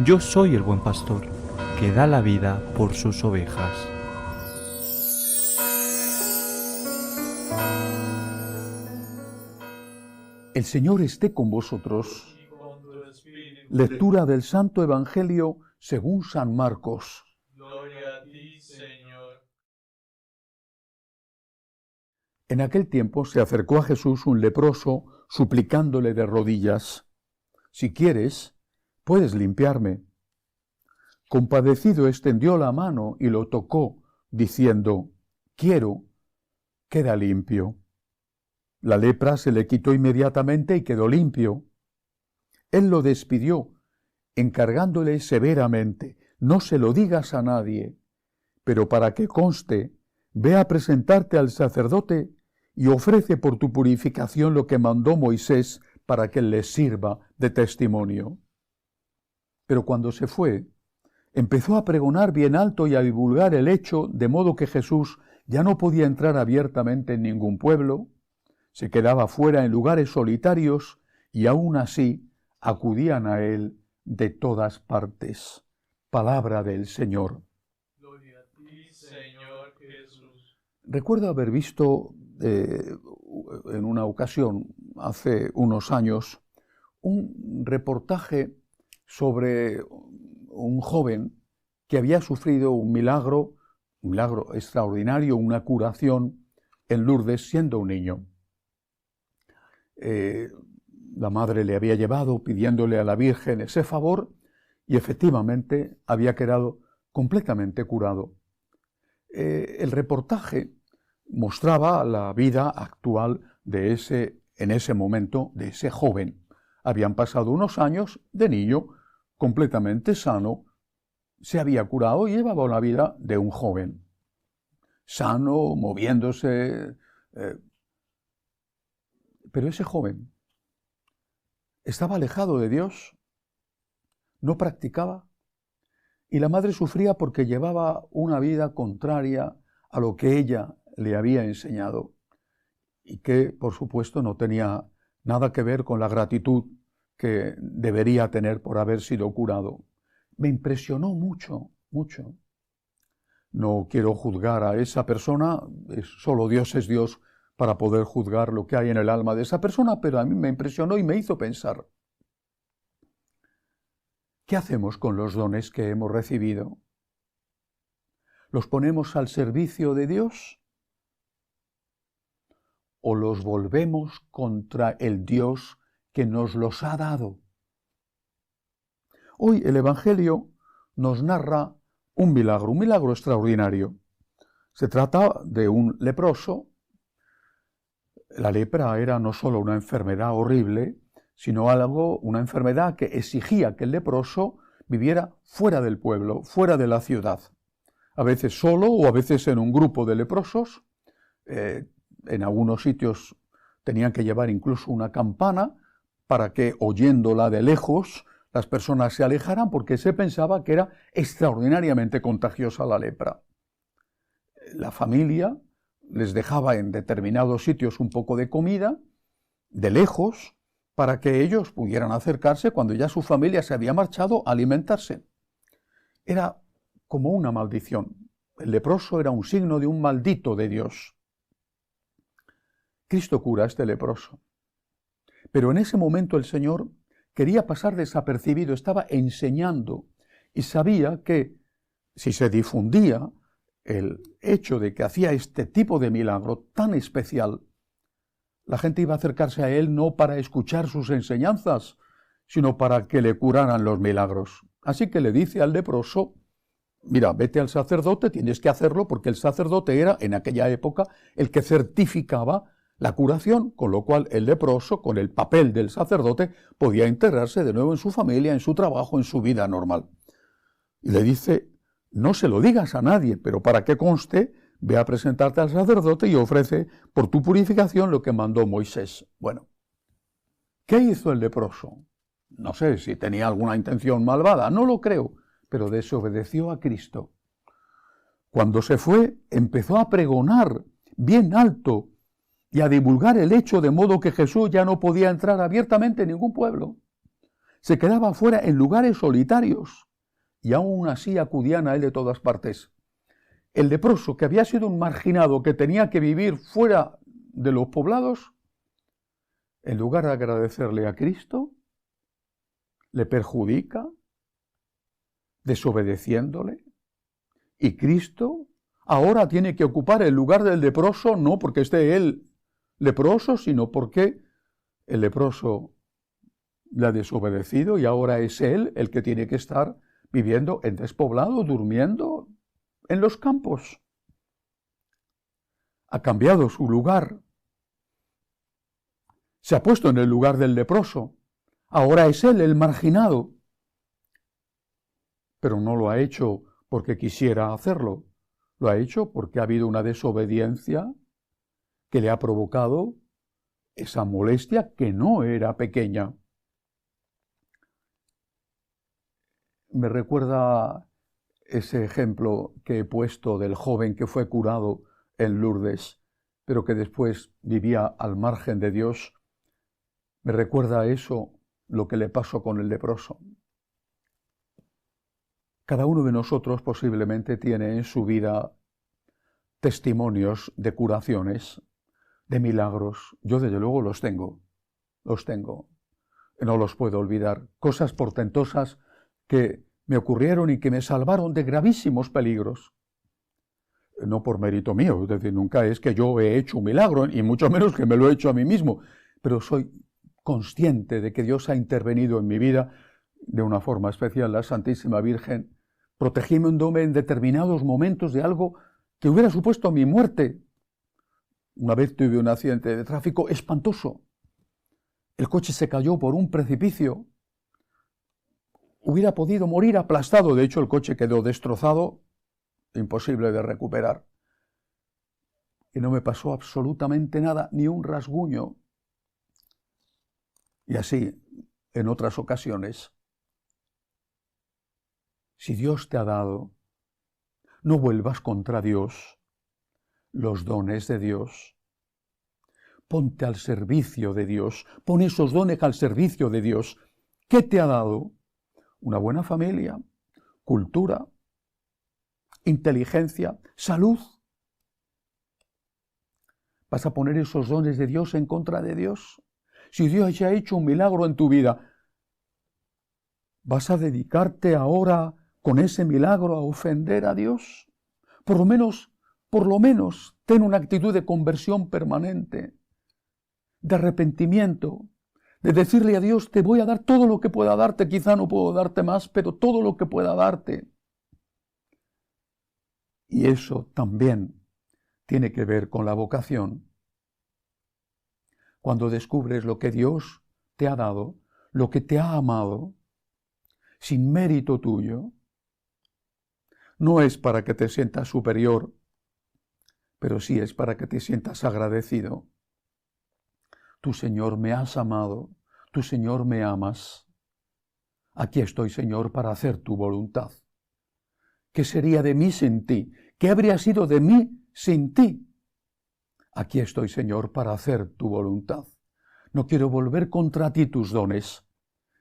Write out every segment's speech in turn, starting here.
Yo soy el buen pastor, que da la vida por sus ovejas. El Señor esté con vosotros. Y con tu espíritu. Lectura del Santo Evangelio según San Marcos. Gloria a ti, Señor. En aquel tiempo se acercó a Jesús un leproso, suplicándole de rodillas: «Si quieres, puedes limpiarme». Compadecido extendió la mano y lo tocó, diciendo: «Quiero, queda limpio». La lepra se le quitó inmediatamente y quedó limpio. Él lo despidió, encargándole severamente: «No se lo digas a nadie, pero para que conste, ve a presentarte al sacerdote y ofrece por tu purificación lo que mandó Moisés para que les sirva de testimonio». Pero cuando se fue, empezó a pregonar bien alto y a divulgar el hecho, de modo que Jesús ya no podía entrar abiertamente en ningún pueblo, se quedaba fuera en lugares solitarios y aún así acudían a él de todas partes. Palabra del Señor. Gloria a ti, Señor Jesús. Recuerdo haber visto en una ocasión, hace unos años, un reportaje sobre un joven que había sufrido un milagro extraordinario, una curación en Lourdes siendo un niño. La madre le había llevado pidiéndole a la Virgen ese favor y efectivamente había quedado completamente curado. El reportaje mostraba la vida actual en ese momento de ese joven. Habían pasado unos años de niño completamente sano, se había curado y llevaba la vida de un joven sano, moviéndose. Pero ese joven estaba alejado de Dios, no practicaba, y la madre sufría porque llevaba una vida contraria a lo que ella le había enseñado y que, por supuesto, no tenía nada que ver con la gratitud que debería tener por haber sido curado. Me impresionó mucho, mucho. No quiero juzgar a esa persona, solo Dios es Dios para poder juzgar lo que hay en el alma de esa persona, pero a mí me impresionó y me hizo pensar: ¿qué hacemos con los dones que hemos recibido? ¿Los ponemos al servicio de Dios o los volvemos contra el Dios que nos los ha dado? Hoy el Evangelio nos narra un milagro extraordinario. Se trata de un leproso. La lepra era no solo una enfermedad horrible, sino una enfermedad que exigía que el leproso viviera fuera del pueblo, fuera de la ciudad. A veces solo o a veces en un grupo de leprosos. En algunos sitios tenían que llevar incluso una campana para que, oyéndola de lejos, las personas se alejaran, porque se pensaba que era extraordinariamente contagiosa la lepra. La familia les dejaba en determinados sitios un poco de comida, de lejos, para que ellos pudieran acercarse cuando ya su familia se había marchado a alimentarse. Era como una maldición. El leproso era un signo de un maldito de Dios. Cristo cura a este leproso. Pero en ese momento el Señor quería pasar desapercibido, estaba enseñando y sabía que si se difundía el hecho de que hacía este tipo de milagro tan especial, la gente iba a acercarse a él no para escuchar sus enseñanzas, sino para que le curaran los milagros. Así que le dice al leproso: mira, vete al sacerdote, tienes que hacerlo, porque el sacerdote era, en aquella época, el que certificaba la curación, con lo cual el leproso, con el papel del sacerdote, podía integrarse de nuevo en su familia, en su trabajo, en su vida normal. Y le dice: no se lo digas a nadie, pero para que conste, ve a presentarte al sacerdote y ofrece por tu purificación lo que mandó Moisés. Bueno, ¿qué hizo el leproso? No sé si tenía alguna intención malvada, no lo creo, pero desobedeció a Cristo. Cuando se fue, empezó a pregonar bien alto y a divulgar el hecho, de modo que Jesús ya no podía entrar abiertamente en ningún pueblo. se quedaba afuera en lugares solitarios y aún así acudían a él de todas partes. El leproso, que había sido un marginado, que tenía que vivir fuera de los poblados, en lugar de agradecerle a Cristo, le perjudica, desobedeciéndole. Y Cristo ahora tiene que ocupar el lugar del leproso, no porque esté él leproso, sino porque el leproso le ha desobedecido y ahora es él el que tiene que estar viviendo en despoblado, durmiendo en los campos. Ha cambiado su lugar. Se ha puesto en el lugar del leproso. Ahora es él el marginado. Pero no lo ha hecho porque quisiera hacerlo. Lo ha hecho porque ha habido una desobediencia que le ha provocado esa molestia que no era pequeña. Me recuerda ese ejemplo que he puesto del joven que fue curado en Lourdes, pero que después vivía al margen de Dios. Me recuerda a eso lo que le pasó con el leproso. Cada uno de nosotros posiblemente tiene en su vida testimonios de curaciones, de milagros. Yo desde luego los tengo. No los puedo olvidar. Cosas portentosas que me ocurrieron y que me salvaron de gravísimos peligros. No por mérito mío, es decir, nunca es que yo he hecho un milagro, y mucho menos que me lo he hecho a mí mismo, pero soy consciente de que Dios ha intervenido en mi vida de una forma especial. La Santísima Virgen, protegiéndome en determinados momentos de algo que hubiera supuesto mi muerte. Una vez tuve un accidente de tráfico espantoso. El coche se cayó por un precipicio. Hubiera podido morir aplastado. De hecho, el coche quedó destrozado, imposible de recuperar. Y no me pasó absolutamente nada, ni un rasguño. Y así, en otras ocasiones. Si Dios te ha dado, no vuelvas contra Dios los dones de Dios. Ponte al servicio de Dios. Pon esos dones al servicio de Dios. ¿Qué te ha dado? Una buena familia, cultura, inteligencia, salud. ¿Vas a poner esos dones de Dios en contra de Dios? Si Dios ya ha hecho un milagro en tu vida, ¿vas a dedicarte ahora con ese milagro a ofender a Dios? Por lo menos, ten una actitud de conversión permanente, de arrepentimiento, de decirle a Dios, te voy a dar todo lo que pueda darte, quizá no puedo darte más, pero todo lo que pueda darte. Y eso también tiene que ver con la vocación. Cuando descubres lo que Dios te ha dado, lo que te ha amado, sin mérito tuyo, no es para que te sientas superior, pero sí es para que te sientas agradecido. Tu Señor me has amado, tu Señor me amas. Aquí estoy, Señor, para hacer tu voluntad. ¿Qué sería de mí sin ti? ¿Qué habría sido de mí sin ti? Aquí estoy, Señor, para hacer tu voluntad. No quiero volver contra ti tus dones.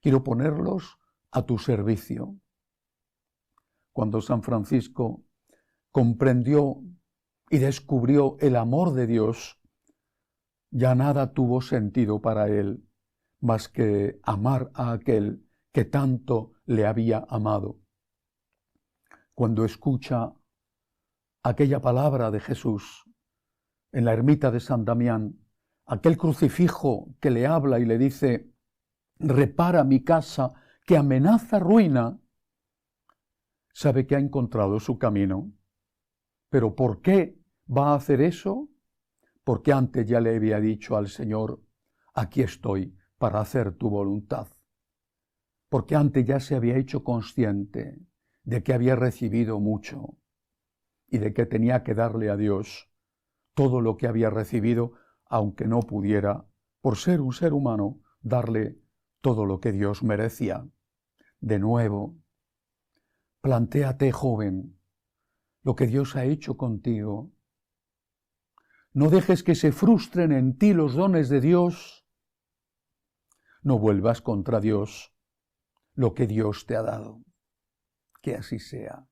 Quiero ponerlos a tu servicio. Cuando San Francisco comprendió y descubrió el amor de Dios, ya nada tuvo sentido para él más que amar a aquel que tanto le había amado. Cuando escucha aquella palabra de Jesús en la ermita de San Damián, aquel crucifijo que le habla y le dice, repara mi casa que amenaza ruina, sabe que ha encontrado su camino. ¿Pero por qué va a hacer eso? Porque antes ya le había dicho al Señor, aquí estoy para hacer tu voluntad. Porque antes ya se había hecho consciente de que había recibido mucho y de que tenía que darle a Dios todo lo que había recibido, aunque no pudiera, por ser un ser humano, darle todo lo que Dios merecía. De nuevo, plantéate, joven, lo que Dios ha hecho contigo. No dejes que se frustren en ti los dones de Dios. No vuelvas contra Dios. lo que Dios te ha dado. Que así sea.